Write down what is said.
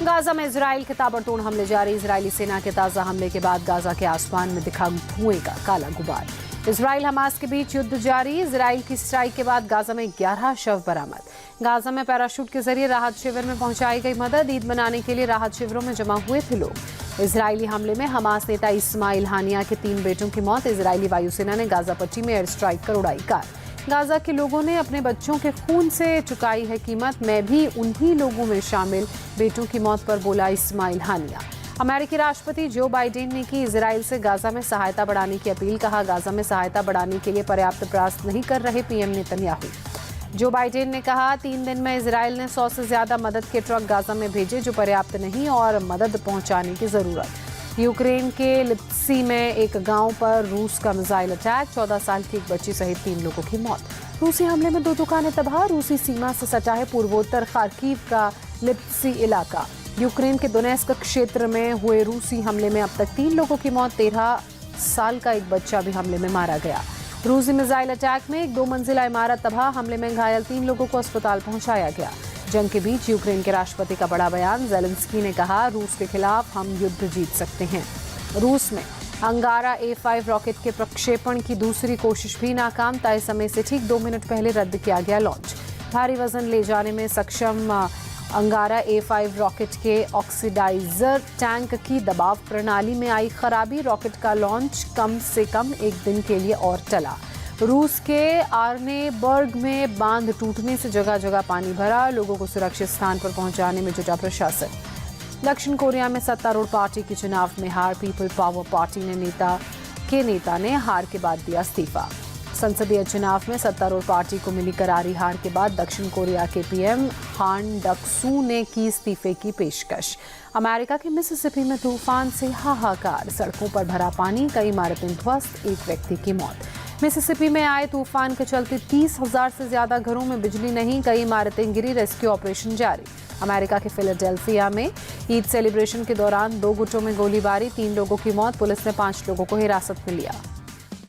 Gaza में Israel के ताबड़तोड़ हमले जारी। इजरायली सेना के ताजा हमले के बाद गाजा के आसमान में दिखा धुएं का काला गुबार। इजराइल हमास के बीच युद्ध जारी। इजराइल की स्ट्राइक के बाद गाजा में 11 शव बरामद। गाजा में पैराशूट के जरिए राहत शिविर में पहुंचाई गई मदद। ईद मनाने के लिए राहत शिविरों में जमा हुए थे लोग। इजरायली हमले में हमास नेता इस्माइल हानिया के 3 बेटों की मौत। इजरायली वायुसेना ने गाजा पट्टी में एयर स्ट्राइक कर उड़ाई कार। गाजा के लोगों ने अपने बच्चों के खून से चुकाई है कीमत। मैं भी उन्हीं लोगों में शामिल, बेटों की मौत पर बोला इस्माइल हानिया। अमेरिकी राष्ट्रपति जो बाइडेन ने की इजराइल से गाजा में सहायता बढ़ाने की अपील। कहा, गाजा में सहायता बढ़ाने के लिए पर्याप्त प्रयास नहीं कर रहे पीएम नेतन्याहू। जो बाइडेन ने कहा, 3 दिन में इजराइल ने 100 से ज्यादा मदद के ट्रक गाजा में भेजे, जो पर्याप्त नहीं और मदद पहुंचाने की जरूरत। यूक्रेन के लिप्सी में एक गांव पर रूस का मिसाइल अटैक। 14 साल की एक बच्ची सहित 3 लोगों की मौत। रूसी हमले में 2 दुकानें तबाह। रूसी सीमा से सटा है पूर्वोत्तर खार्किव का लिप्सी इलाका। यूक्रेन के दोनेस्क क्षेत्र में हुए रूसी हमले में अब तक 3 लोगों की मौत। 13 साल का एक बच्चा भी हमले में मारा गया। रूसी मिसाइल अटैक में एक 2 मंजिला इमारत तबाह। हमले में घायल 3 लोगों को अस्पताल पहुंचाया गया। जंग के बीच यूक्रेन के राष्ट्रपति का बड़ा बयान। ज़ेलेंस्की ने कहा, रूस के खिलाफ हम युद्ध जीत सकते हैं। रूस में अंगारा A5 रॉकेट के प्रक्षेपण की दूसरी कोशिश भी नाकाम। तय समय से ठीक 2 मिनट पहले रद्द किया गया लॉन्च। भारी वजन ले जाने में सक्षम अंगारा A5 रॉकेट के ऑक्सीडाइजर टैंक की दबाव प्रणाली में आई खराबी। रॉकेट का लॉन्च कम से कम 1 दिन के लिए और टला। रूस के आर्नेबर्ग में बांध टूटने से जगह जगह पानी भरा। लोगों को सुरक्षित स्थान पर पहुंचाने में जुटा प्रशासन। दक्षिण कोरिया में सत्तारूढ़ पार्टी के चुनाव में हार। पीपल पावर पार्टी नेता ने हार के बाद दिया इस्तीफा। संसदीय चुनाव में सत्तारूढ़ पार्टी को मिली करारी हार के बाद दक्षिण कोरिया के पीएम हान डक-सू ने की इस्तीफे की पेशकश। अमेरिका के मिसिसिपी में तूफान से हाहाकार। सड़कों पर भरा पानी, कई इमारतें ध्वस्त, 1 व्यक्ति की मौत। मिसिसिपी में आए तूफान के चलते 30,000 से ज्यादा घरों में बिजली नहीं, कई इमारतें गिरी। रेस्क्यू ऑपरेशन जारी। अमेरिका के फिलाडेल्फिया में ईद सेलिब्रेशन के दौरान 2 गुटों में गोलीबारी। 3 लोगों की मौत। पुलिस ने 5 लोगों को हिरासत में लिया।